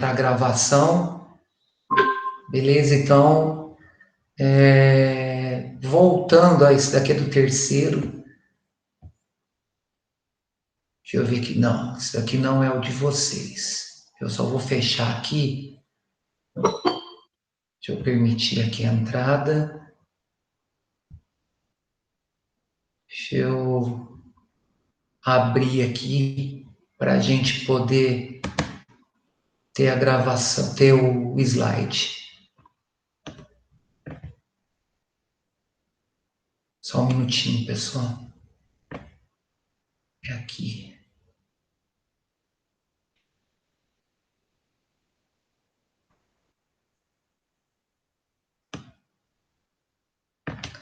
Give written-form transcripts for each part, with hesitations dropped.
para a gravação. Beleza? Então, voltando a isso daqui do terceiro. Deixa eu ver aqui. Não, isso daqui não é o de vocês. Eu só vou fechar aqui. Deixa eu permitir aqui a entrada. Deixa eu abrir aqui para a gente poder ter a gravação, ter o slide. Só um minutinho, pessoal. É aqui.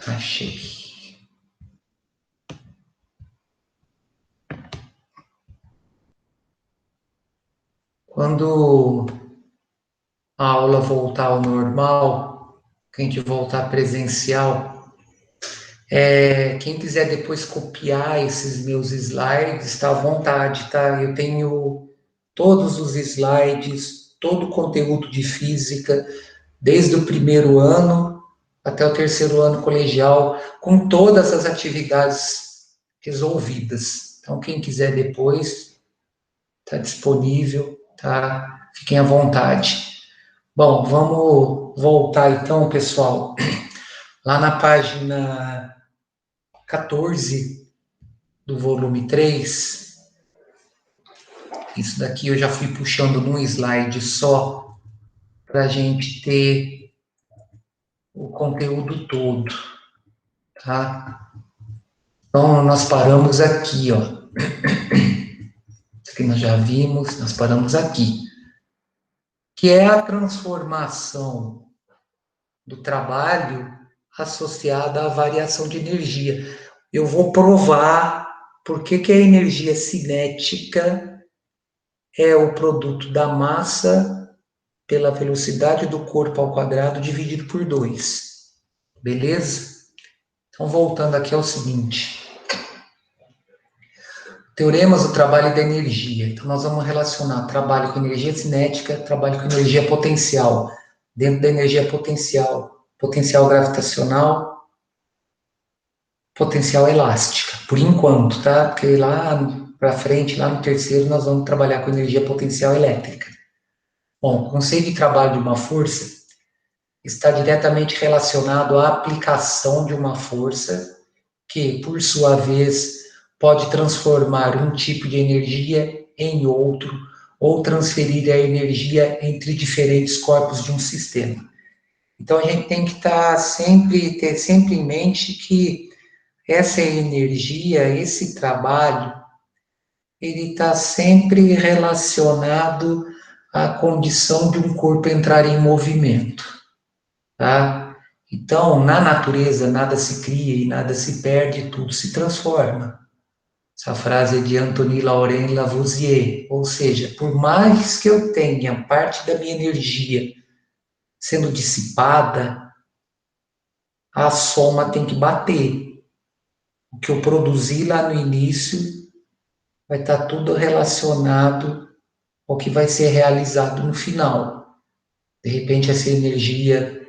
Achei. Quando a aula voltar ao normal, que a gente voltar presencial, quem quiser depois copiar esses meus slides, está à vontade, tá? Eu tenho todos os slides, todo o conteúdo de física, desde o primeiro ano até o terceiro ano colegial, com todas as atividades resolvidas. Então, quem quiser depois, está disponível, tá? Fiquem à vontade. Bom, vamos voltar então, pessoal, lá na página 14 do volume 3. Isso daqui eu já fui puxando num slide só, para a gente ter o conteúdo todo, tá? Então, nós paramos aqui, ó. Isso aqui nós já vimos, nós paramos aqui. Que é a transformação do trabalho associada à variação de energia. Eu vou provar por que a energia cinética é o produto da massa pela velocidade do corpo ao quadrado dividido por 2. Beleza? Então, voltando aqui ao seguinte. Teoremas do trabalho e da energia. Então, nós vamos relacionar trabalho com energia cinética, trabalho com energia potencial. Dentro da energia potencial, potencial gravitacional, potencial elástica, por enquanto, tá? Porque lá para frente, lá no terceiro, nós vamos trabalhar com energia potencial elétrica. Bom, o conceito de trabalho de uma força está diretamente relacionado à aplicação de uma força que, por sua vez, pode transformar um tipo de energia em outro ou transferir a energia entre diferentes corpos de um sistema. Então, a gente tem que ter sempre em mente que essa energia, esse trabalho, ele está sempre relacionado à condição de um corpo entrar em movimento, tá? Então, na natureza, nada se cria e nada se perde, tudo se transforma. Essa frase é de Anthony Laurent Lavoisier, ou seja, por mais que eu tenha parte da minha energia sendo dissipada, a soma tem que bater. O que eu produzi lá no início vai estar tudo relacionado ao que vai ser realizado no final. De repente, essa energia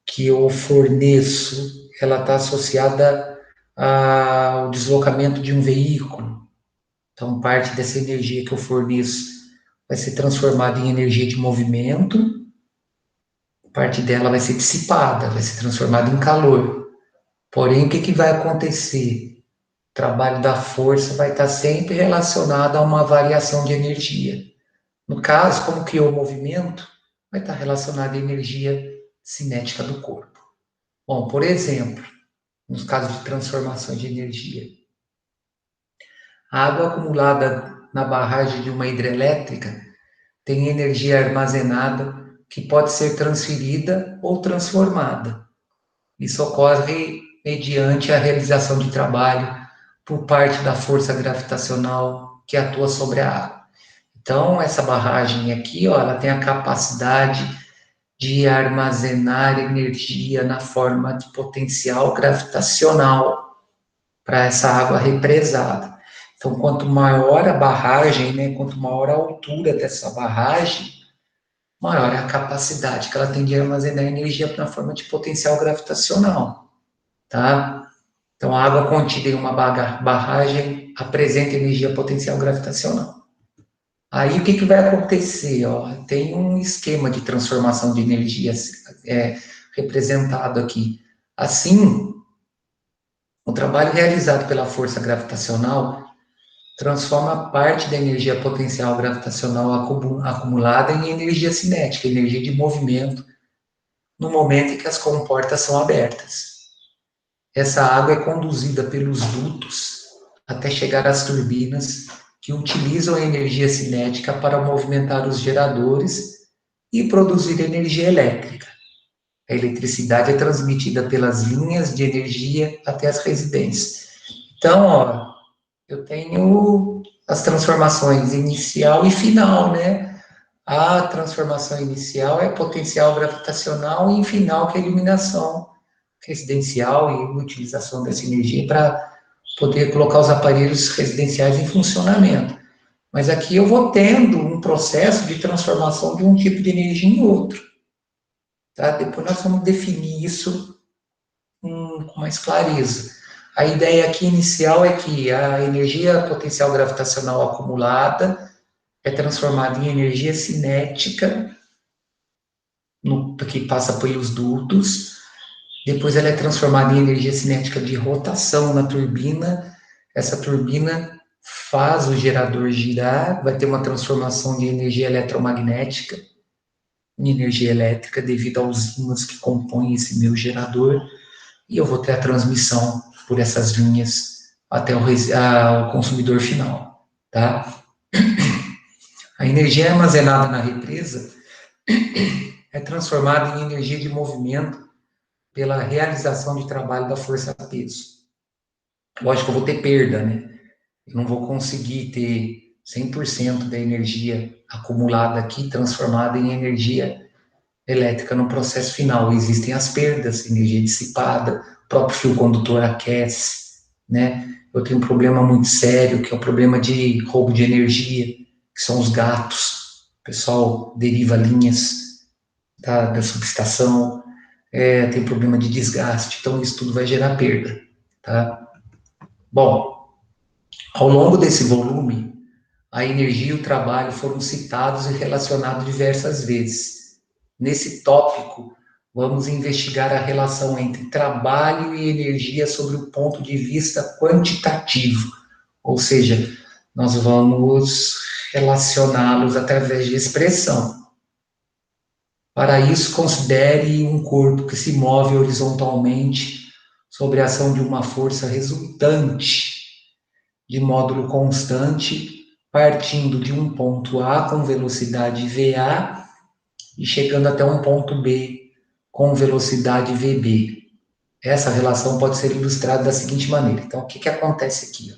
que eu forneço, ela está associada ao deslocamento de um veículo. Então, parte dessa energia que eu forneço vai ser transformada em energia de movimento, parte dela vai ser dissipada, vai ser transformada em calor. Porém, o que vai acontecer? O trabalho da força vai estar sempre relacionado a uma variação de energia. No caso, como criou o movimento, vai estar relacionado à energia cinética do corpo. Bom, por exemplo, nos casos de transformação de energia, a água acumulada na barragem de uma hidrelétrica tem energia armazenada que pode ser transferida ou transformada. Isso ocorre mediante a realização de trabalho por parte da força gravitacional que atua sobre a água. Então, essa barragem aqui, ó, ela tem a capacidade de armazenar energia na forma de potencial gravitacional para essa água represada. Então, quanto maior a barragem, né, quanto maior a altura dessa barragem, maior é a capacidade que ela tem de armazenar energia na forma de potencial gravitacional, tá? Então, a água contida em uma barragem apresenta energia potencial gravitacional. Aí, o que vai acontecer? Ó? Tem um esquema de transformação de energia representado aqui. Assim, o trabalho realizado pela força gravitacional transforma parte da energia potencial gravitacional acumulada em energia cinética, energia de movimento, no momento em que as comportas são abertas. Essa água é conduzida pelos dutos até chegar às turbinas, que utilizam a energia cinética para movimentar os geradores e produzir energia elétrica. A eletricidade é transmitida pelas linhas de energia até as residências. Então, ó, eu tenho as transformações inicial e final, né? A transformação inicial é potencial gravitacional e em final que é iluminação residencial e utilização dessa energia para poder colocar os aparelhos residenciais em funcionamento. Mas aqui eu vou tendo um processo de transformação de um tipo de energia em outro. Tá? Depois nós vamos definir isso com mais clareza. A ideia aqui inicial é que a energia potencial gravitacional acumulada é transformada em energia cinética, que passa pelos dutos, depois ela é transformada em energia cinética de rotação na turbina, essa turbina faz o gerador girar, vai ter uma transformação de energia eletromagnética em energia elétrica devido aos ímãs que compõem esse meu gerador, e eu vou ter a transmissão por essas linhas até o consumidor final, tá? A energia armazenada na represa é transformada em energia de movimento pela realização de trabalho da força-peso. Lógico que eu vou ter perda, né? Eu não vou conseguir ter 100% da energia acumulada aqui transformada em energia elétrica no processo final. Existem as perdas, energia dissipada, o próprio fio condutor aquece, né? Eu tenho um problema muito sério, que é o problema de roubo de energia, que são os gatos. O pessoal deriva linhas da subestação, tem problema de desgaste, então isso tudo vai gerar perda, tá? Bom, ao longo desse volume, a energia e o trabalho foram citados e relacionados diversas vezes. Nesse tópico, vamos investigar a relação entre trabalho e energia sobre o ponto de vista quantitativo, ou seja, nós vamos relacioná-los através de expressão. Para isso, considere um corpo que se move horizontalmente sob a ação de uma força resultante de módulo constante, partindo de um ponto A com velocidade VA e chegando até um ponto B com velocidade VB. Essa relação pode ser ilustrada da seguinte maneira. Então, o que acontece aqui?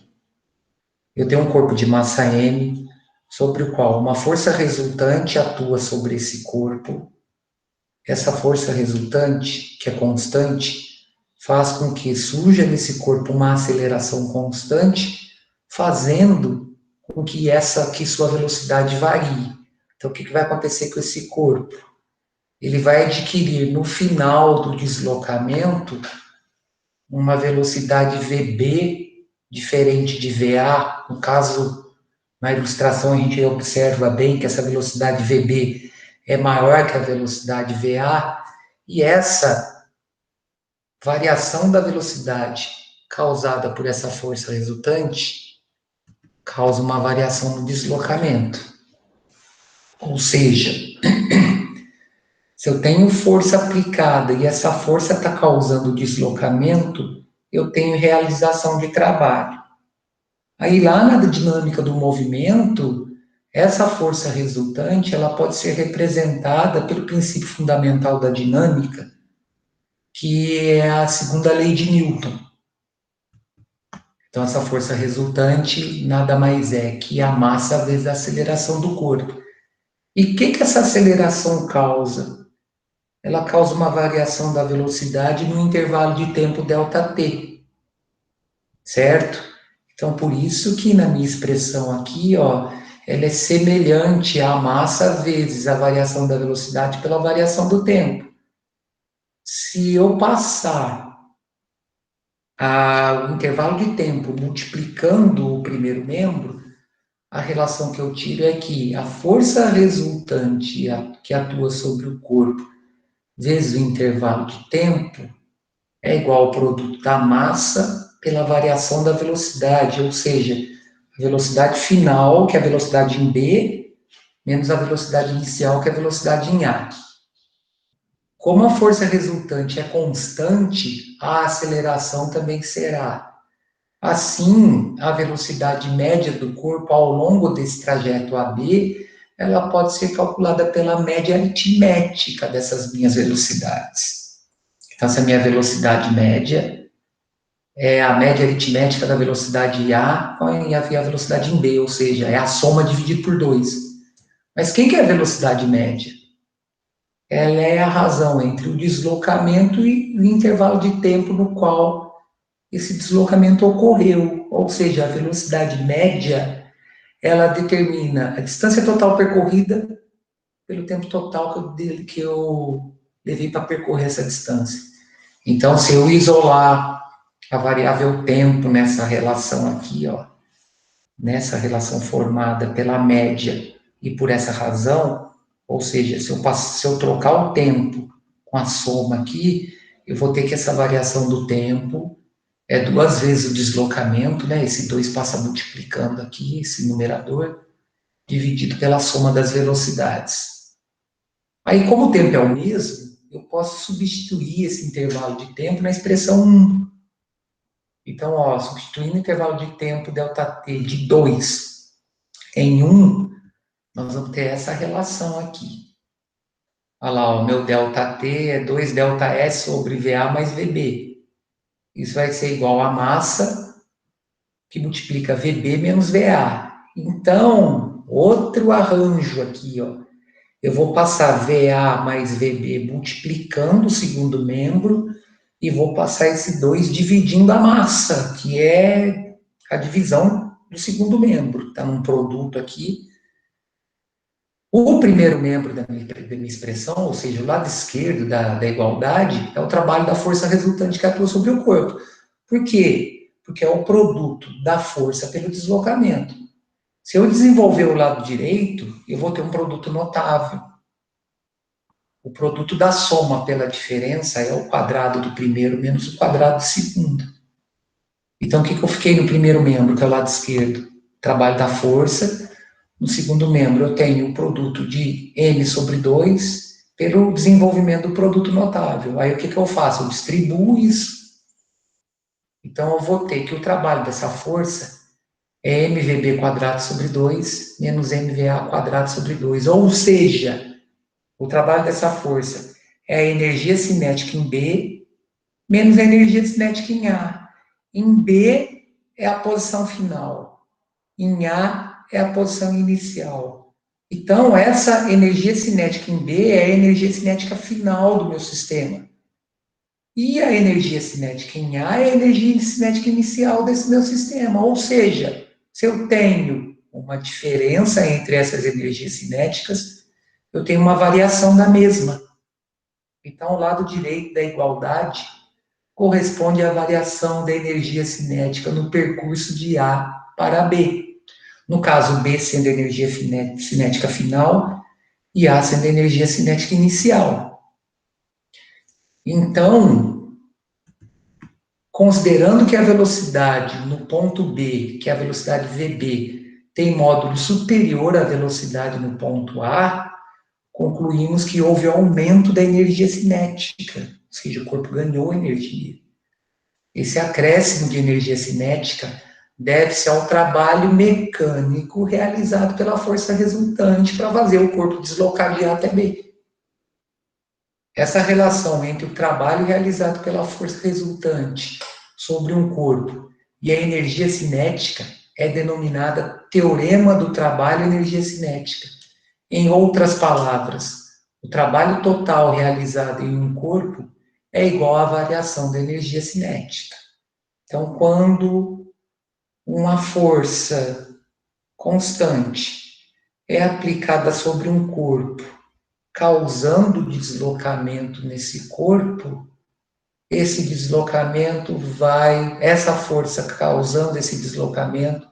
Eu tenho um corpo de massa M, sobre o qual uma força resultante atua sobre esse corpo. Essa força resultante, que é constante, faz com que surja nesse corpo uma aceleração constante, fazendo com que sua velocidade varie. Então, o que vai acontecer com esse corpo? Ele vai adquirir, no final do deslocamento, uma velocidade VB diferente de VA. No caso, na ilustração, a gente observa bem que essa velocidade VB é maior que a velocidade VA, e essa variação da velocidade causada por essa força resultante causa uma variação no deslocamento. Ou seja, se eu tenho força aplicada e essa força está causando deslocamento, eu tenho realização de trabalho. Aí lá na dinâmica do movimento, essa força resultante ela pode ser representada pelo princípio fundamental da dinâmica, que é a segunda lei de Newton. Então, essa força resultante nada mais é que a massa vezes a aceleração do corpo. E o que essa aceleração causa? Ela causa uma variação da velocidade no intervalo de tempo ΔT, certo? Então, por isso que na minha expressão aqui, ó, ela é semelhante à massa vezes a variação da velocidade pela variação do tempo. Se eu passar o intervalo de tempo multiplicando o primeiro membro, a relação que eu tiro é que a força resultante que atua sobre o corpo vezes o intervalo de tempo é igual ao produto da massa pela variação da velocidade, ou seja, a velocidade final, que é a velocidade em B, menos a velocidade inicial, que é a velocidade em A. Como a força resultante é constante, a aceleração também será. Assim, a velocidade média do corpo ao longo desse trajeto AB, ela pode ser calculada pela média aritmética dessas minhas velocidades. Então, se a minha velocidade média é a média aritmética da velocidade A e a velocidade em B, ou seja, é a soma dividida por 2. Mas quem que é a velocidade média? Ela é a razão entre o deslocamento e o intervalo de tempo no qual esse deslocamento ocorreu, ou seja, a velocidade média, ela determina a distância total percorrida pelo tempo total que eu levei para percorrer essa distância. Então, se eu isolar a variável tempo nessa relação aqui, ó, nessa relação formada pela média e por essa razão, ou seja, se eu trocar o tempo com a soma aqui, eu vou ter que essa variação do tempo é 2 vezes o deslocamento, né? Esse 2 passa multiplicando aqui, esse numerador, dividido pela soma das velocidades. Aí, como o tempo é o mesmo, eu posso substituir esse intervalo de tempo na expressão 1. Então, ó, substituindo o intervalo de tempo ΔT de 2 em 1, nós vamos ter essa relação aqui. Olha lá, o meu ΔT é 2 ΔS sobre VA mais VB. Isso vai ser igual a massa que multiplica VB menos VA. Então, outro arranjo aqui, ó. Eu vou passar VA mais VB multiplicando o segundo membro e vou passar esse 2 dividindo a massa, que é a divisão do segundo membro. Está num produto aqui. O primeiro membro da minha expressão, ou seja, o lado esquerdo da igualdade, é o trabalho da força resultante que atua sobre o corpo. Por quê? Porque é o produto da força pelo deslocamento. Se eu desenvolver o lado direito, eu vou ter um produto notável. O produto da soma pela diferença é o quadrado do primeiro menos o quadrado do segundo. Então, o que eu fiquei no primeiro membro, que é o lado esquerdo? Trabalho da força. No segundo membro, eu tenho o produto de m sobre 2 pelo desenvolvimento do produto notável. Aí, o que eu faço? Eu distribuo isso. Então, eu vou ter que o trabalho dessa força é mvb quadrado sobre 2 menos mva quadrado sobre 2. Ou seja, o trabalho dessa força é a energia cinética em B menos a energia cinética em A. Em B é a posição final. Em A é a posição inicial. Então, essa energia cinética em B é a energia cinética final do meu sistema. E a energia cinética em A é a energia cinética inicial desse meu sistema. Ou seja, se eu tenho uma diferença entre essas energias cinéticas, eu tenho uma variação da mesma. Então, o lado direito da igualdade corresponde à variação da energia cinética no percurso de A para B. No caso, B sendo a energia cinética final e A sendo a energia cinética inicial. Então, considerando que a velocidade no ponto B, que é a velocidade VB, tem módulo superior à velocidade no ponto A, concluímos que houve aumento da energia cinética, ou seja, o corpo ganhou energia. Esse acréscimo de energia cinética deve-se ao trabalho mecânico realizado pela força resultante para fazer o corpo deslocar de A até B. Essa relação entre o trabalho realizado pela força resultante sobre um corpo e a energia cinética é denominada teorema do trabalho e energia cinética. Em outras palavras, o trabalho total realizado em um corpo é igual à variação da energia cinética. Então, quando uma força constante é aplicada sobre um corpo, causando deslocamento nesse corpo, esse deslocamento essa força causando esse deslocamento,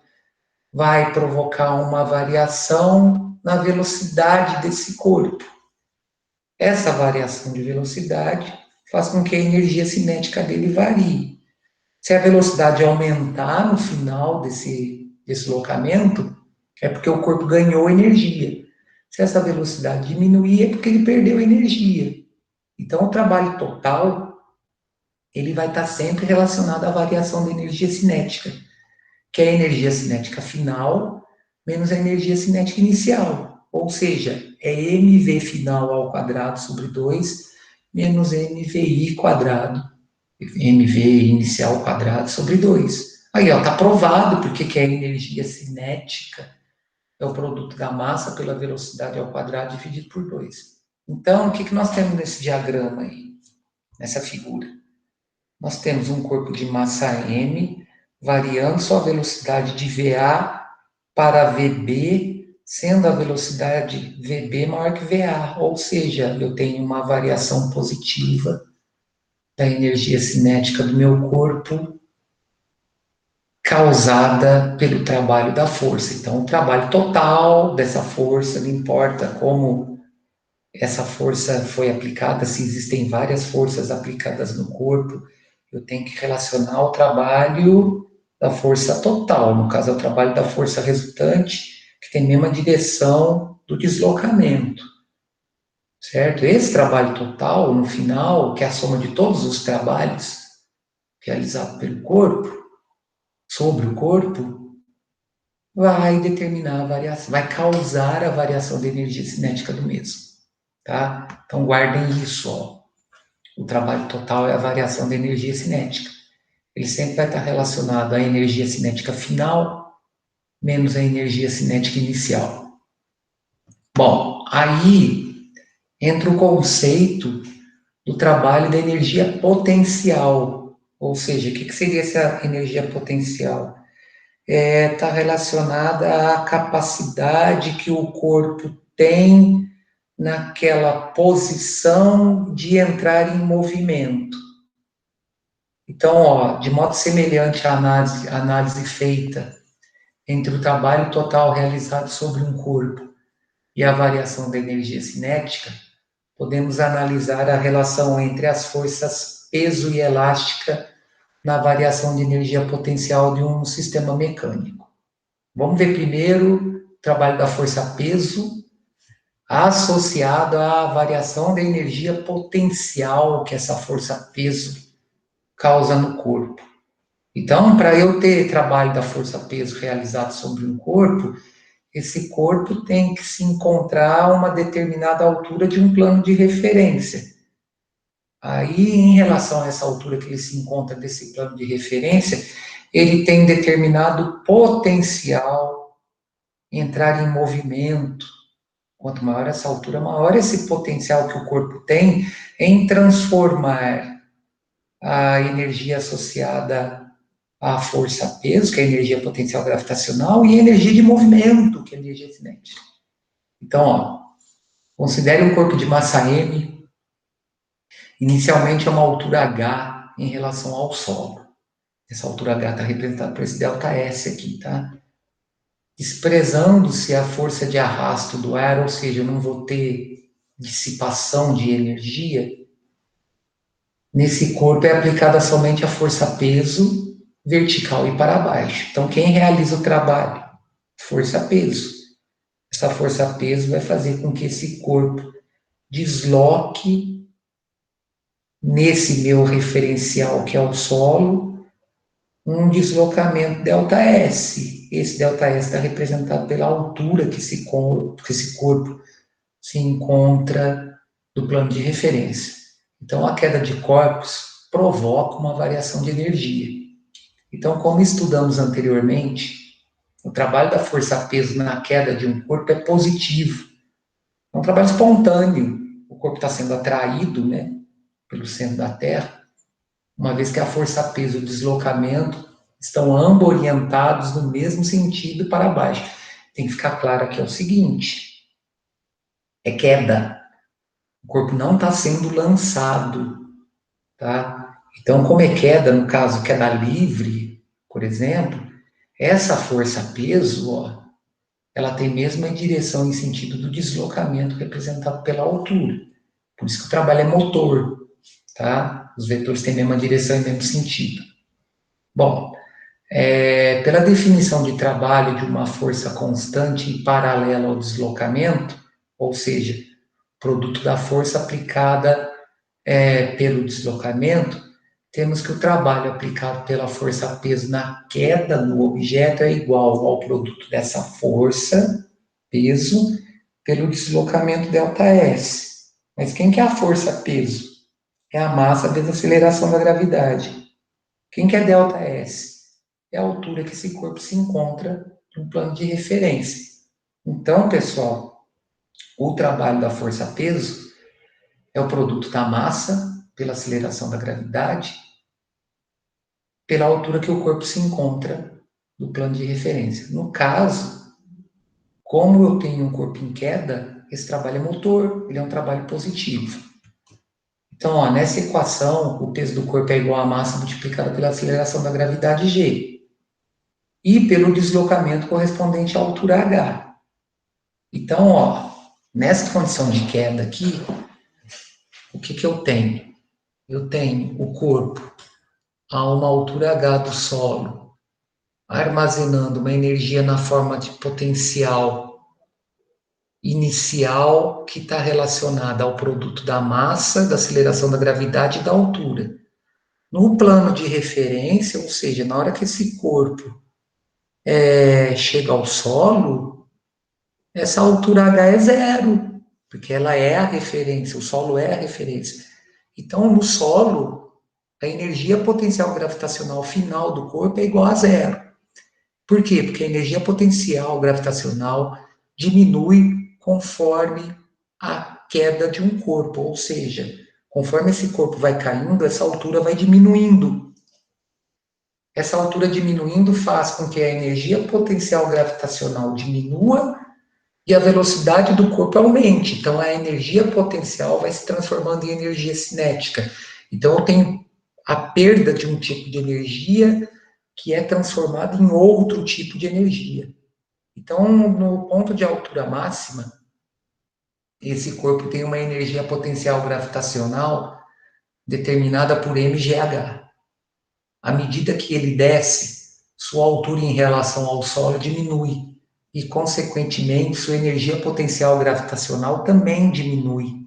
vai provocar uma variação na velocidade desse corpo. Essa variação de velocidade faz com que a energia cinética dele varie. Se a velocidade aumentar no final desse deslocamento, é porque o corpo ganhou energia. Se essa velocidade diminuir, é porque ele perdeu energia. Então, o trabalho total, ele vai estar sempre relacionado à variação da energia cinética, que é a energia cinética final menos a energia cinética inicial. Ou seja, é mv final ao quadrado sobre 2 menos mvi quadrado, mv inicial ao quadrado sobre 2. Aí, ó, tá provado porque que a energia cinética é o produto da massa pela velocidade ao quadrado dividido por 2. Então, o que nós temos nesse diagrama aí, nessa figura? Nós temos um corpo de massa m variando sua velocidade de VA para VB, sendo a velocidade VB maior que VA, ou seja, eu tenho uma variação positiva da energia cinética do meu corpo causada pelo trabalho da força. Então, o trabalho total dessa força, não importa como essa força foi aplicada, se existem várias forças aplicadas no corpo, eu tenho que relacionar o trabalho da força total, no caso é o trabalho da força resultante, que tem a mesma direção do deslocamento, certo? Esse trabalho total, no final, que é a soma de todos os trabalhos realizados pelo corpo, sobre o corpo, vai determinar a variação, vai causar a variação da energia cinética do mesmo, tá? Então guardem isso, ó. O trabalho total é a variação da energia cinética. Ele sempre vai estar relacionado à energia cinética final menos a energia cinética inicial. Bom, aí entra o conceito do trabalho da energia potencial. Ou seja, o que seria essa energia potencial? Está relacionada à capacidade que o corpo tem naquela posição de entrar em movimento. Então, ó, de modo semelhante à análise feita entre o trabalho total realizado sobre um corpo e a variação da energia cinética, podemos analisar a relação entre as forças peso e elástica na variação de energia potencial de um sistema mecânico. Vamos ver primeiro o trabalho da força peso associado à variação da energia potencial que essa força peso causa no corpo. Então, para eu ter trabalho da força peso realizado sobre um corpo, esse corpo tem que se encontrar a uma determinada altura de um plano de referência. Aí, em relação a essa altura que ele se encontra desse plano de referência, ele tem determinado potencial entrar em movimento. Quanto maior essa altura, maior esse potencial que o corpo tem em transformar a energia associada à força-peso, que é a energia potencial gravitacional, e a energia de movimento, que é a energia cinética. Então, ó, considere um corpo de massa m, inicialmente a uma altura h em relação ao solo. Essa altura h está representada por esse delta S aqui, tá? Desprezando-se a força de arrasto do ar, ou seja, eu não vou ter dissipação de energia, nesse corpo é aplicada somente a força-peso vertical e para baixo. Então, quem realiza o trabalho? Força-peso. Essa força-peso vai fazer com que esse corpo desloque nesse meu referencial, que é o solo, um deslocamento ΔS. Esse ΔS está representado pela altura que esse corpo se encontra do plano de referência. Então, a queda de corpos provoca uma variação de energia. Então, como estudamos anteriormente, o trabalho da força-peso na queda de um corpo é positivo. É um trabalho espontâneo. O corpo está sendo atraído, né, pelo centro da Terra, uma vez que a força-peso e o deslocamento estão ambos orientados no mesmo sentido para baixo. tem que ficar claro aqui é o seguinte, é queda. O corpo não está sendo lançado, tá? Então, como é queda, no caso, queda livre, por exemplo, essa força-peso, ó, ela tem mesma direção em sentido do deslocamento representado pela altura. Por isso que o trabalho é motor, tá? Os vetores têm a mesma direção e mesmo sentido. Bom, pela definição de trabalho de uma força constante e paralela ao deslocamento, ou seja, produto da força aplicada pelo deslocamento, temos que o trabalho aplicado pela força-peso na queda no objeto é igual ao produto dessa força, peso, pelo deslocamento ΔS. Mas quem que é a força-peso? É a massa vezes a aceleração da gravidade. Quem que é ΔS? É a altura que esse corpo se encontra no plano de referência. Então, pessoal, o trabalho da força-peso é o produto da massa pela aceleração da gravidade, pela altura que o corpo se encontra no plano de referência. No caso, como eu tenho um corpo em queda, esse trabalho é motor, ele é um trabalho positivo. Então, ó, nessa equação, o peso do corpo é igual à massa multiplicada pela aceleração da gravidade G e pelo deslocamento correspondente à altura H. Então, ó, nessa condição de queda aqui, o que que eu tenho? Eu tenho o corpo a uma altura H do solo, armazenando uma energia na forma de potencial inicial que está relacionada ao produto da massa, da aceleração da gravidade e da altura. No plano de referência, ou seja, na hora que esse corpo chega ao solo, essa altura H é zero, porque ela é a referência, o solo é a referência. Então, no solo, a energia potencial gravitacional final do corpo é igual a zero. Por quê? Porque a energia potencial gravitacional diminui conforme a queda de um corpo, ou seja, conforme esse corpo vai caindo, essa altura vai diminuindo. Essa altura diminuindo faz com que a energia potencial gravitacional diminua e a velocidade do corpo aumente. Então, a energia potencial vai se transformando em energia cinética. Então, eu tenho a perda de um tipo de energia que é transformada em outro tipo de energia. Então, no ponto de altura máxima, esse corpo tem uma energia potencial gravitacional determinada por mgh. À medida que ele desce, sua altura em relação ao solo diminui e, consequentemente, sua energia potencial gravitacional também diminui.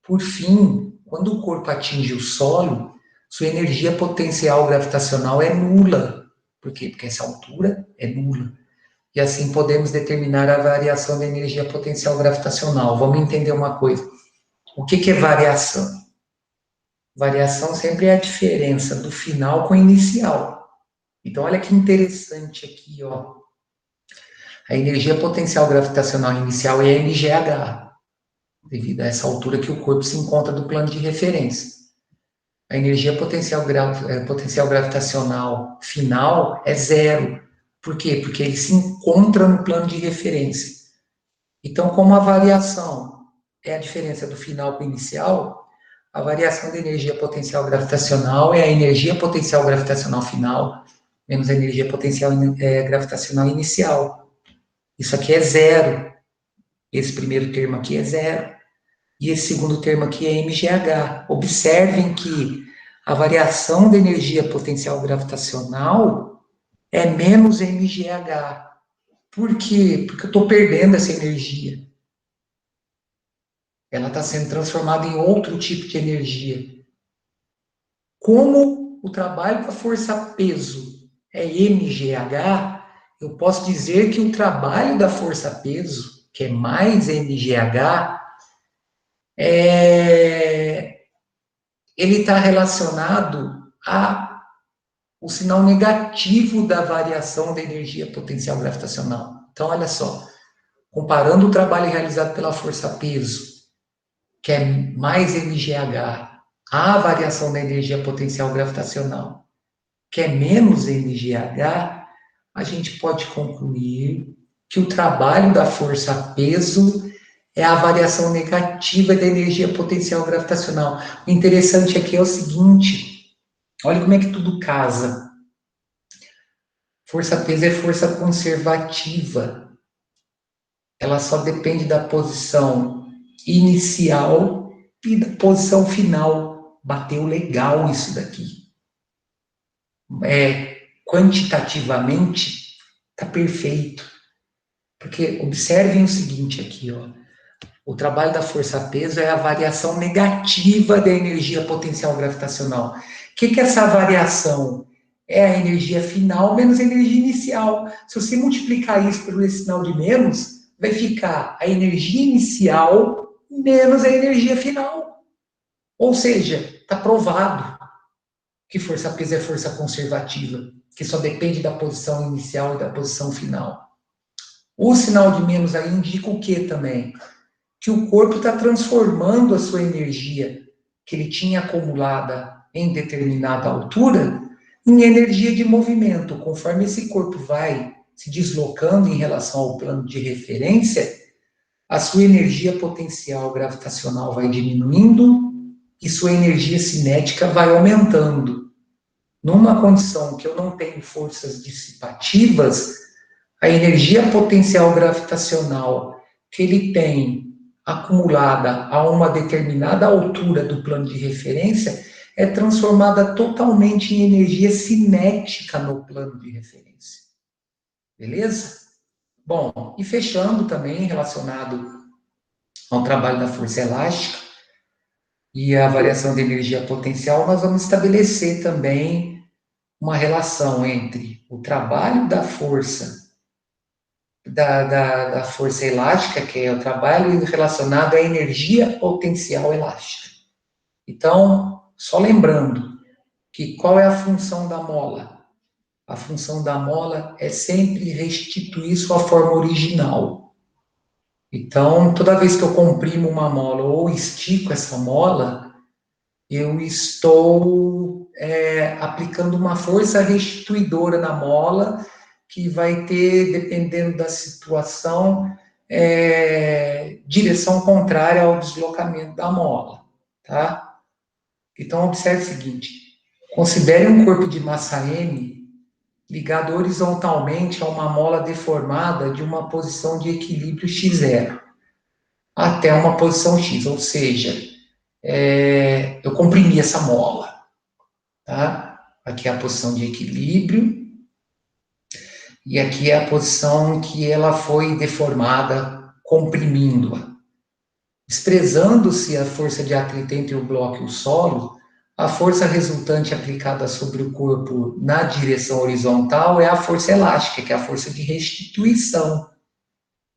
Por fim, quando o corpo atinge o solo, sua energia potencial gravitacional é nula. Por quê? Porque essa altura é nula. E assim podemos determinar a variação da energia potencial gravitacional. Vamos entender uma coisa. O que é variação? Variação sempre é a diferença do final com o inicial. Então, olha que interessante aqui, ó. A energia potencial gravitacional inicial é mgh, devido a essa altura que o corpo se encontra do plano de referência. A energia potencial gravitacional final é zero. Por quê? Porque ele se encontra no plano de referência. Então, como a variação é a diferença do final com o inicial, a variação da energia potencial gravitacional é a energia potencial gravitacional final menos a energia potencial gravitacional inicial. Isso aqui é zero. Esse primeiro termo aqui é zero. E esse segundo termo aqui é mgh. Observem que a variação da energia potencial gravitacional é menos mgh. Por quê? Porque eu estou perdendo essa energia. Ela está sendo transformada em outro tipo de energia. Como o trabalho com a força-peso é mgh, eu posso dizer que o trabalho da força-peso, que é mais mgh, ele está relacionado ao sinal negativo da variação da energia potencial gravitacional. Então, olha só, comparando o trabalho realizado pela força-peso, que é mais mgh, à variação da energia potencial gravitacional, que é menos mgh, a gente pode concluir que o trabalho da força-peso é a variação negativa da energia potencial gravitacional. O interessante aqui é o seguinte, olha como é que tudo casa. Força-peso é força conservativa. Ela só depende da posição inicial e da posição final. Bateu legal isso daqui. Quantitativamente, está perfeito. Porque observem o seguinte aqui, ó. O trabalho da força-peso é a variação negativa da energia potencial gravitacional. O que é essa variação? É a energia final menos a energia inicial. Se você multiplicar isso por esse sinal de menos, vai ficar a energia inicial menos a energia final. Ou seja, está provado que força-peso é força conservativa, que só depende da posição inicial e da posição final. O sinal de menos aí indica o que também? Que o corpo está transformando a sua energia que ele tinha acumulada em determinada altura em energia de movimento. Conforme esse corpo vai se deslocando em relação ao plano de referência, a sua energia potencial gravitacional vai diminuindo e sua energia cinética vai aumentando. Numa condição que eu não tenho forças dissipativas, a energia potencial gravitacional que ele tem acumulada a uma determinada altura do plano de referência é transformada totalmente em energia cinética no plano de referência. Beleza? Bom, e fechando também relacionado ao trabalho da força elástica e a variação de energia potencial, nós vamos estabelecer também uma relação entre o trabalho da força da força elástica, que é o trabalho relacionado à energia potencial elástica. Então, só lembrando que qual é a função da mola? A função da mola é sempre restituir sua forma original. Então, toda vez que eu comprimo uma mola ou estico essa mola, eu estou aplicando uma força restituidora na mola, que vai ter, dependendo da situação, direção contrária ao deslocamento da mola, tá? Então, observe o seguinte, considere um corpo de massa M ligado horizontalmente a uma mola deformada de uma posição de equilíbrio x0 até uma posição x, ou seja, eu comprimi essa mola, tá? Aqui é a posição de equilíbrio, e aqui é a posição que ela foi deformada, comprimindo-a. Desprezando-se a força de atrito entre o bloco e o solo, a força resultante aplicada sobre o corpo na direção horizontal é a força elástica, que é a força de restituição,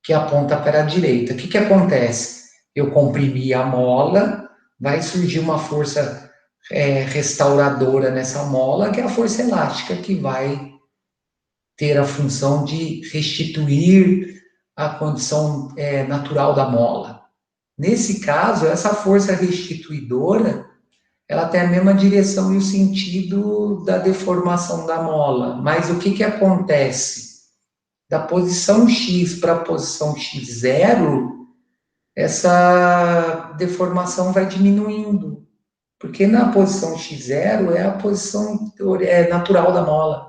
que aponta para a direita. O que acontece? Eu comprimi a mola, vai surgir uma força restauradora nessa mola, que é a força elástica, que vai ter a função de restituir a condição natural da mola. Nesse caso, essa força restituidora, ela tem a mesma direção e o sentido da deformação da mola. Mas o que acontece? Da posição X para a posição x0, essa deformação vai diminuindo. Porque na posição x0 é a posição natural da mola.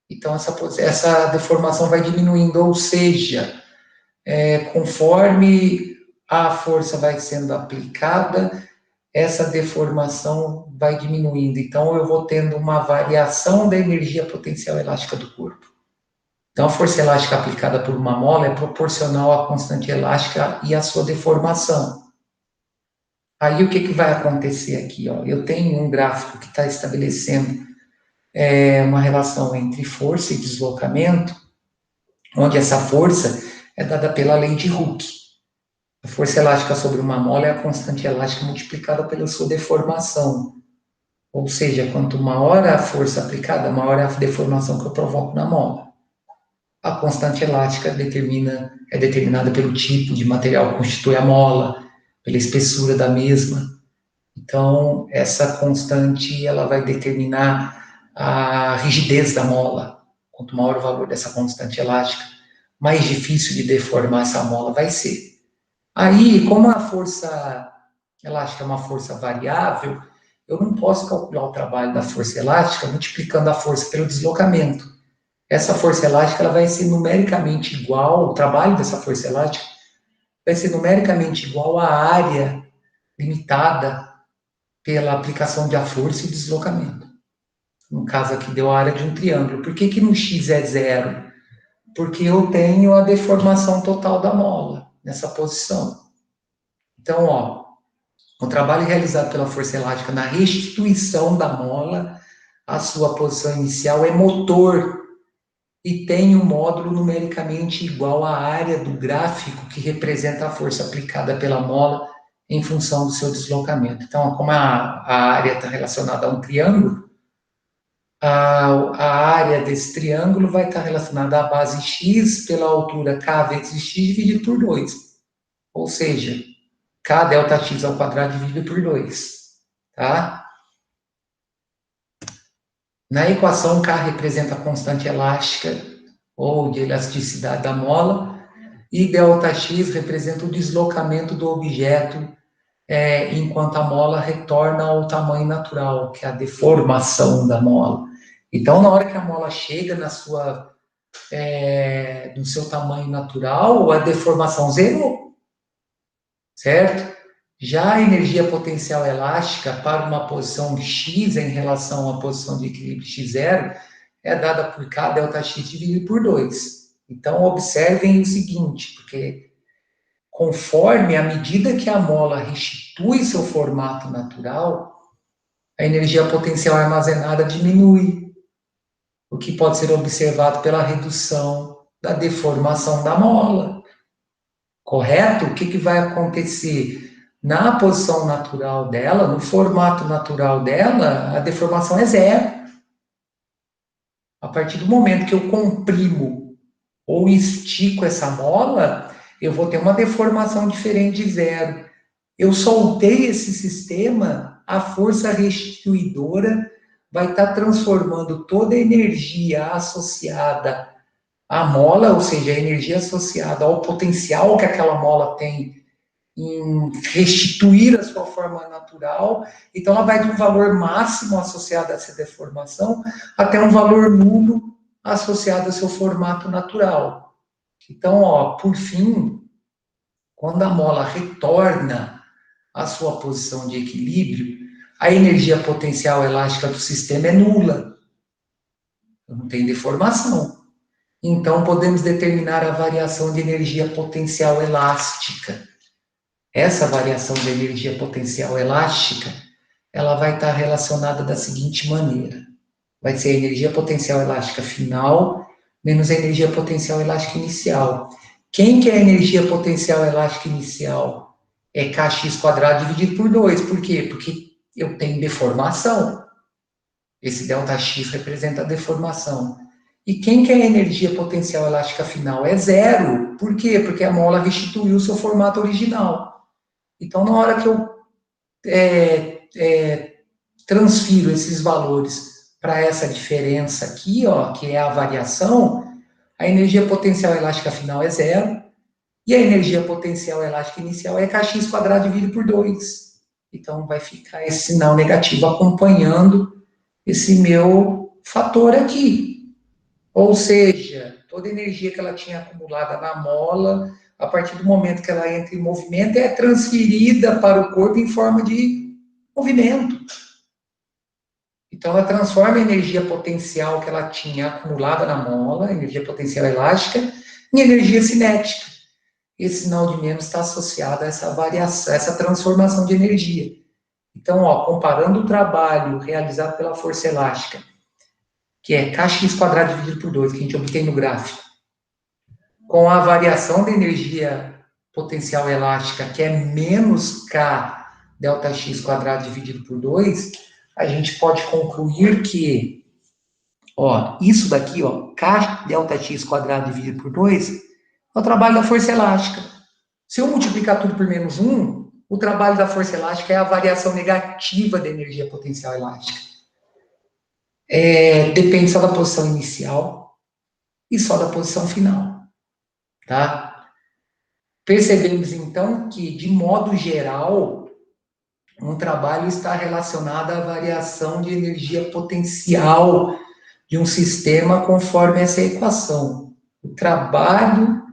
Então, essa deformação vai diminuindo, ou seja, conforme a força vai sendo aplicada, essa deformação vai diminuindo. Então, eu vou tendo uma variação da energia potencial elástica do corpo. Então, a força elástica aplicada por uma mola é proporcional à constante elástica e à sua deformação. Aí, o que vai acontecer aqui? Ó? Eu tenho um gráfico que está estabelecendo uma relação entre força e deslocamento, onde essa força é dada pela lei de Hooke. A força elástica sobre uma mola é a constante elástica multiplicada pela sua deformação. Ou seja, quanto maior a força aplicada, maior é a deformação que eu provoco na mola. A constante elástica é determinada pelo tipo de material que constitui a mola, pela espessura da mesma. Então, essa constante ela vai determinar a rigidez da mola. Quanto maior o valor dessa constante elástica, mais difícil de deformar essa mola vai ser. Aí, como a força elástica é uma força variável, eu não posso calcular o trabalho da força elástica multiplicando a força pelo deslocamento. Essa força elástica ela vai ser numericamente igual, o trabalho dessa força elástica vai ser numericamente igual à área limitada pela aplicação da força e deslocamento. No caso aqui deu a área de um triângulo. Por que que no x é zero? Porque eu tenho a deformação total da mola nessa posição. Então, ó, o trabalho realizado pela força elástica na restituição da mola à sua posição inicial é motor e tem um módulo numericamente igual à área do gráfico que representa a força aplicada pela mola em função do seu deslocamento. Então, como a área está relacionada a um triângulo, a área desse triângulo vai estar relacionada à base x pela altura k vezes x dividido por 2. Ou seja, k delta x ao quadrado dividido por 2. Tá? Na equação, K representa a constante elástica ou de elasticidade da mola, e ΔX representa o deslocamento do objeto enquanto a mola retorna ao tamanho natural, que é a deformação da mola. Então, na hora que a mola chega no seu tamanho natural, a deformação zerou, certo? Já a energia potencial elástica para uma posição x em relação à posição de equilíbrio x0 é dada por K ΔX dividido por 2. Então, observem o seguinte, porque conforme, à medida que a mola restitui seu formato natural, a energia potencial armazenada diminui, o que pode ser observado pela redução da deformação da mola. Correto? O que vai acontecer? Na posição natural dela, no formato natural dela, a deformação é zero. A partir do momento que eu comprimo ou estico essa mola, eu vou ter uma deformação diferente de zero. Eu soltei esse sistema, a força restituidora vai estar transformando toda a energia associada à mola, ou seja, a energia associada ao potencial que aquela mola tem em restituir a sua forma natural. Então, ela vai de um valor máximo associado a essa deformação até um valor nulo associado ao seu formato natural. Então, ó, por fim, quando a mola retorna à sua posição de equilíbrio, a energia potencial elástica do sistema é nula. Não tem deformação. Então, podemos determinar a variação de energia potencial elástica. Essa variação de energia potencial elástica, ela vai estar relacionada da seguinte maneira. Vai ser a energia potencial elástica final menos a energia potencial elástica inicial. Quem que é a energia potencial elástica inicial? É kx quadrado dividido por 2. Por quê? Porque eu tenho deformação. Esse ΔX representa a deformação. E quem que é a energia potencial elástica final? É zero. Por quê? Porque a mola restituiu o seu formato original. Então, na hora que eu transfiro esses valores para essa diferença aqui, ó, que é a variação, a energia potencial elástica final é zero, e a energia potencial elástica inicial é kx quadrado dividido por 2. Então, vai ficar esse sinal negativo acompanhando esse meu fator aqui. Ou seja, toda a energia que ela tinha acumulada na mola, a partir do momento que ela entra em movimento, é transferida para o corpo em forma de movimento. Então, ela transforma a energia potencial que ela tinha acumulada na mola, energia potencial elástica, em energia cinética. Esse sinal de menos está associado a essa variação, a essa transformação de energia. Então, ó, comparando o trabalho realizado pela força elástica, que é kx quadrado dividido por 2, que a gente obtém no gráfico, com a variação da energia potencial elástica, que é menos k ΔX quadrado dividido por 2, a gente pode concluir que, ó, isso daqui, ó, k ΔX quadrado dividido por 2, é o trabalho da força elástica. Se eu multiplicar tudo por menos 1, o trabalho da força elástica é a variação negativa da energia potencial elástica. Depende só da posição inicial e só da posição final. tá? Percebemos, então, que, de modo geral, um trabalho está relacionado à variação de energia potencial de um sistema conforme essa equação. O trabalho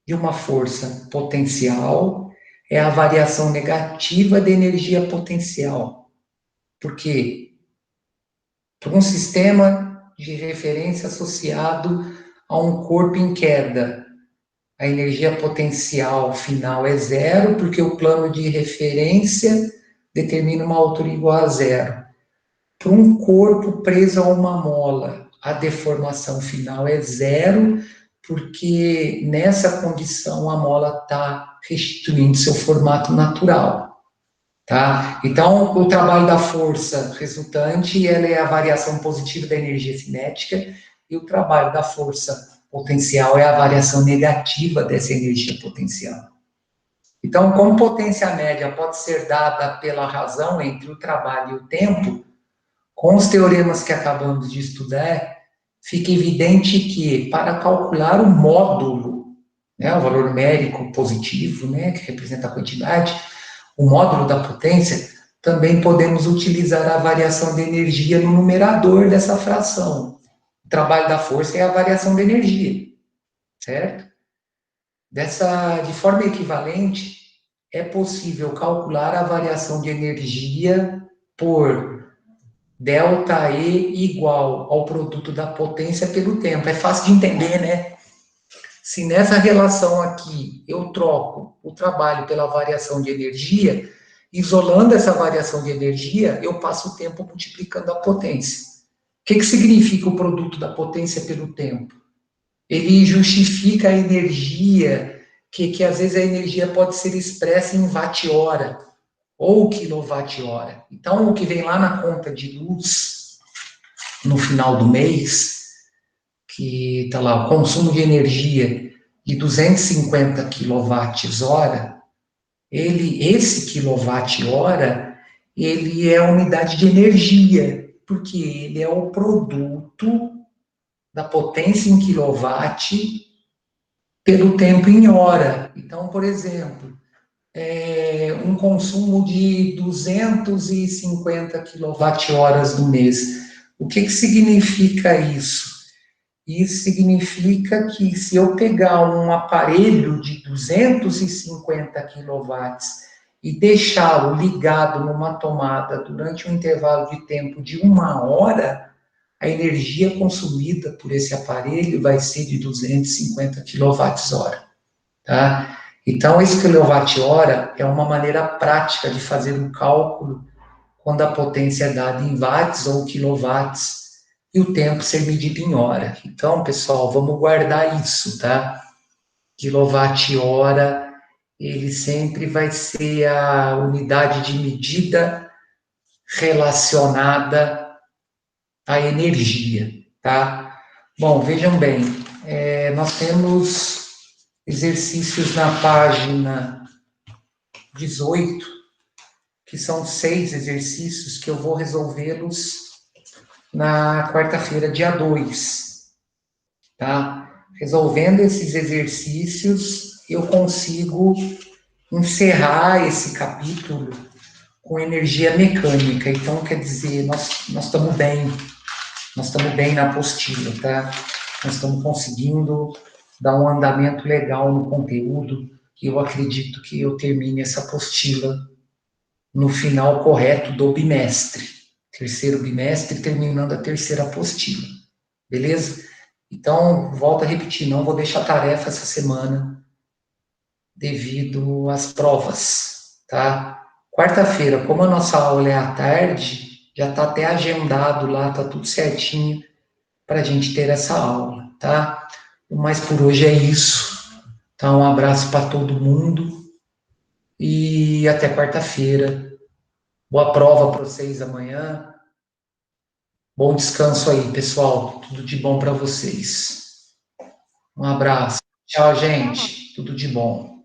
de uma força potencial é a variação negativa de energia potencial. Por quê? Por um sistema de referência associado a um corpo em queda, a energia potencial final é zero, porque o plano de referência determina uma altura igual a zero. Para um corpo preso a uma mola, a deformação final é zero, porque nessa condição a mola está restituindo seu formato natural. Tá? Então, o trabalho da força resultante ela é a variação positiva da energia cinética, e o trabalho da força potencial é a variação negativa dessa energia potencial. Então, como potência média pode ser dada pela razão entre o trabalho e o tempo, com os teoremas que acabamos de estudar, fica evidente que, para calcular o módulo, né, o valor numérico positivo, né, que representa a quantidade, o módulo da potência, também podemos utilizar a variação de energia no numerador dessa fração. O trabalho da força é a variação de energia, certo? De forma equivalente, é possível calcular a variação de energia por delta E igual ao produto da potência pelo tempo. É fácil de entender, né? Se nessa relação aqui eu troco o trabalho pela variação de energia, isolando essa variação de energia, eu passo o tempo multiplicando a potência. O que significa o produto da potência pelo tempo? Ele justifica a energia, que às vezes a energia pode ser expressa em watt-hora ou quilowatt-hora. Então, o que vem lá na conta de luz, no final do mês, que está lá, o consumo de energia de 250 kWh, esse quilowatt-hora, ele é a unidade de energia, porque ele é o produto da potência em quilowatt pelo tempo em hora. Então, por exemplo, um consumo de 250 kWh no mês. O que significa isso? Isso significa que se eu pegar um aparelho de 250 quilowatts e deixá-lo ligado numa tomada durante um intervalo de tempo de 1 hora, a energia consumida por esse aparelho vai ser de 250 kWh. Tá? Então, esse quilowatt-hora é uma maneira prática de fazer um cálculo quando a potência é dada em watts ou quilowatts e o tempo ser medido em hora. Então, pessoal, vamos guardar isso, tá? Quilowatt-hora, ele sempre vai ser a unidade de medida relacionada à energia, tá? Bom, vejam bem, nós temos exercícios na página 18, que são 6 exercícios que eu vou resolvê-los na quarta-feira, dia 2, tá? Resolvendo esses exercícios, eu consigo encerrar esse capítulo com energia mecânica. Então, quer dizer, nós estamos bem na apostila, tá? Nós estamos conseguindo dar um andamento legal no conteúdo, e eu acredito que eu termine essa apostila no final correto do bimestre. Terceiro bimestre, terminando a terceira apostila. Beleza? Então, volto a repetir, não vou deixar tarefa essa semana devido às provas, tá? Quarta-feira, como a nossa aula é à tarde, já está até agendado lá, tá tudo certinho para a gente ter essa aula, tá? Mas por hoje é isso. Então, um abraço para todo mundo e até quarta-feira. Boa prova para vocês amanhã. Bom descanso aí, pessoal. Tudo de bom para vocês. Um abraço. Tchau, gente. Tudo de bom.